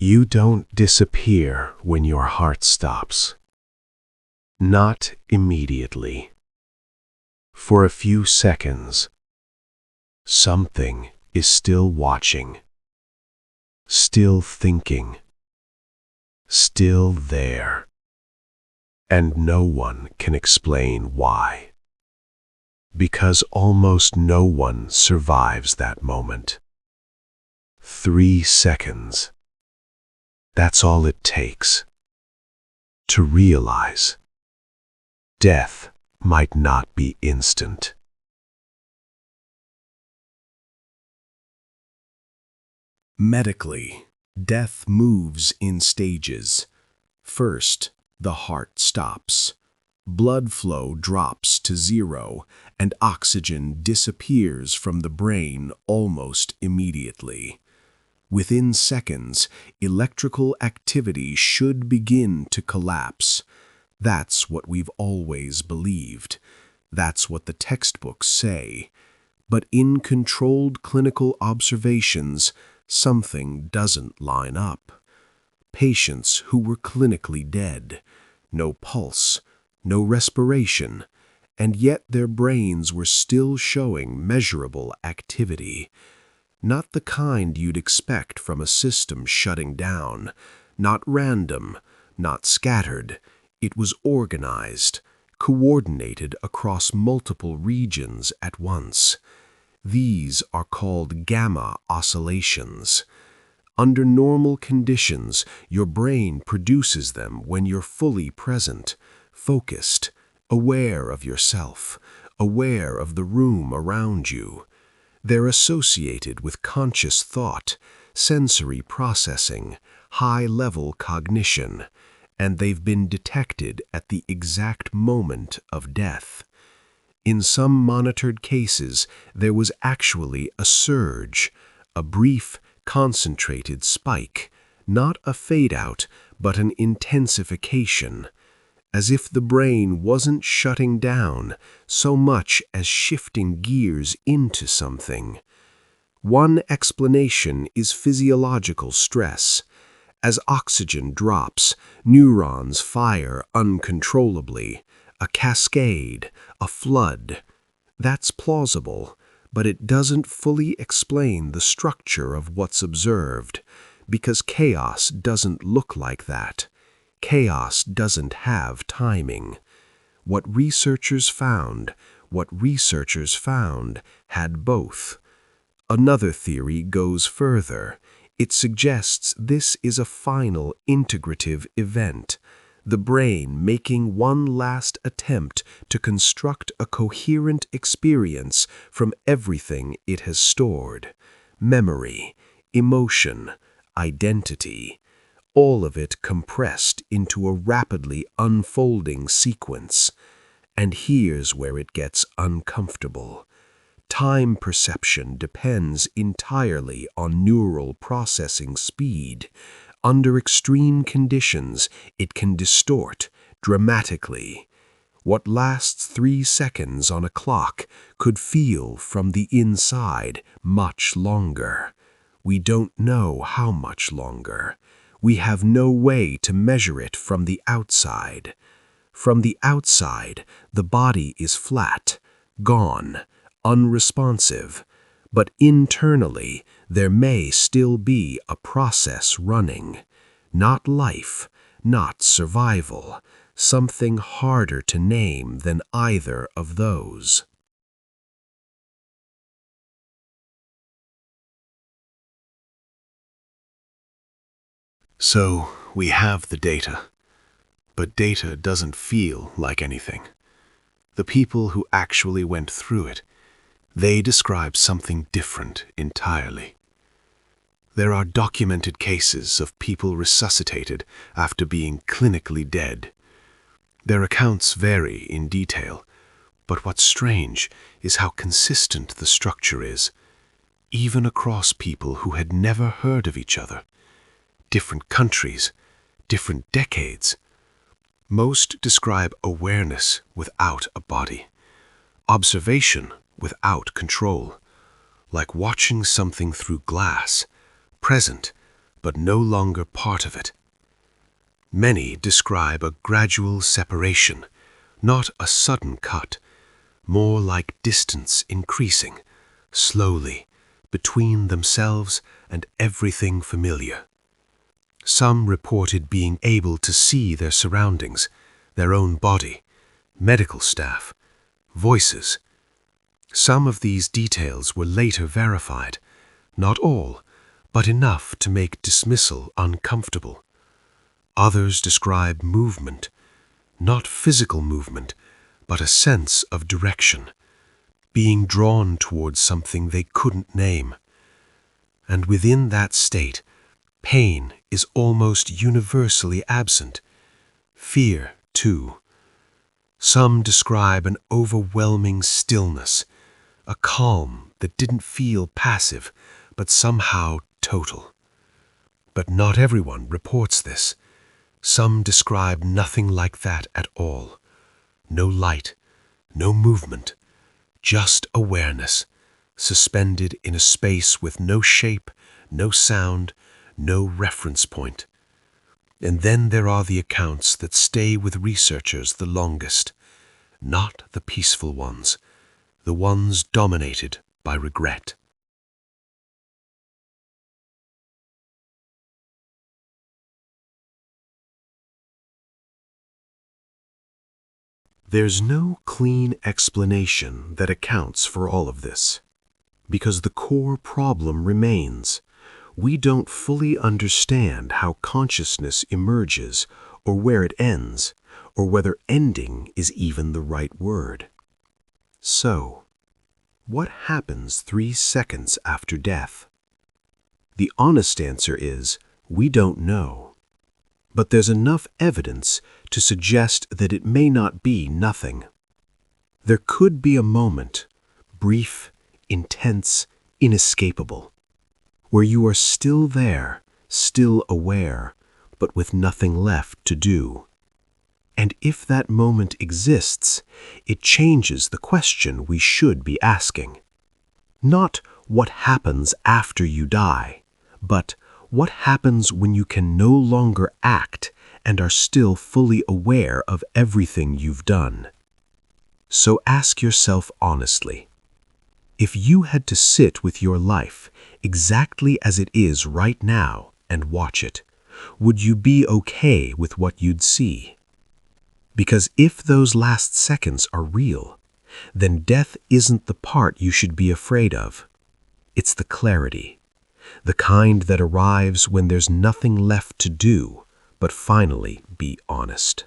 You don't disappear when your heart stops. Not immediately. For a few seconds, something is still watching, still thinking, still there, and no one can explain why. Because almost no one survives that moment. 3 seconds. That's all it takes to realize death might not be instant. Medically, death moves in stages. First, the heart stops. Blood flow drops to zero, and oxygen disappears from the brain almost immediately. Within seconds, electrical activity should begin to collapse. That's what we've always believed. That's what the textbooks say. But in controlled clinical observations, something doesn't line up. Patients who were clinically dead, no pulse, no respiration, and yet their brains were still showing measurable activity. Not the kind you'd expect from a system shutting down, not random, not scattered. It was organized, coordinated across multiple regions at once. These are called gamma oscillations. Under normal conditions, your brain produces them when you're fully present, focused, aware of yourself, aware of the room around you. They're associated with conscious thought, sensory processing, high-level cognition, and they've been detected at the exact moment of death. In some monitored cases, there was actually a surge, a brief, concentrated spike, not a fade-out, but an intensification, as if the brain wasn't shutting down so much as shifting gears into something. One explanation is physiological stress. As oxygen drops, neurons fire uncontrollably, a cascade, a flood. That's plausible, but it doesn't fully explain the structure of what's observed, because chaos doesn't look like that. Chaos doesn't have timing. What researchers found had both. Another theory goes further. It suggests this is a final integrative event, the brain making one last attempt to construct a coherent experience from everything it has stored. Memory, emotion, identity, all of it compressed into a rapidly unfolding sequence. And here's where it gets uncomfortable. Time perception depends entirely on neural processing speed. Under extreme conditions, it can distort dramatically. What lasts 3 seconds on a clock could feel from the inside much longer. We don't know how much longer. We have no way to measure it from the outside. From the outside, the body is flat, gone, unresponsive, but internally there may still be a process running. Not life, not survival, something harder to name than either of those. So, we have the data, but data doesn't feel like anything. The people who actually went through it, they describe something different entirely. There are documented cases of people resuscitated after being clinically dead. Their accounts vary in detail, but what's strange is how consistent the structure is, even across people who had never heard of each other. Different countries, different decades. Most describe awareness without a body, observation without control, like watching something through glass, present but no longer part of it. Many describe a gradual separation, not a sudden cut, more like distance increasing, slowly, between themselves and everything familiar. Some reported being able to see their surroundings, their own body, medical staff, voices. Some of these details were later verified, not all, but enough to make dismissal uncomfortable. Others describe movement, not physical movement, but a sense of direction, being drawn towards something they couldn't name. And within that state, pain is almost universally absent. Fear, too. Some describe an overwhelming stillness, a calm that didn't feel passive, but somehow total. But not everyone reports this. Some describe nothing like that at all. No light, no movement, just awareness, suspended in a space with no shape, no sound, no reference point. And then there are the accounts that stay with researchers the longest, not the peaceful ones, the ones dominated by regret. There's no clean explanation that accounts for all of this, because the core problem remains. We don't fully understand how consciousness emerges, or where it ends, or whether ending is even the right word. So, what happens 3 seconds after death? The honest answer is, we don't know. But there's enough evidence to suggest that it may not be nothing. There could be a moment, brief, intense, inescapable, where you are still there, still aware, but with nothing left to do. And if that moment exists, it changes the question we should be asking. Not what happens after you die, but what happens when you can no longer act and are still fully aware of everything you've done. So ask yourself honestly, if you had to sit with your life exactly as it is right now and watch it, would you be okay with what you'd see? Because if those last seconds are real, then death isn't the part you should be afraid of. It's the clarity. The kind that arrives when there's nothing left to do but finally be honest.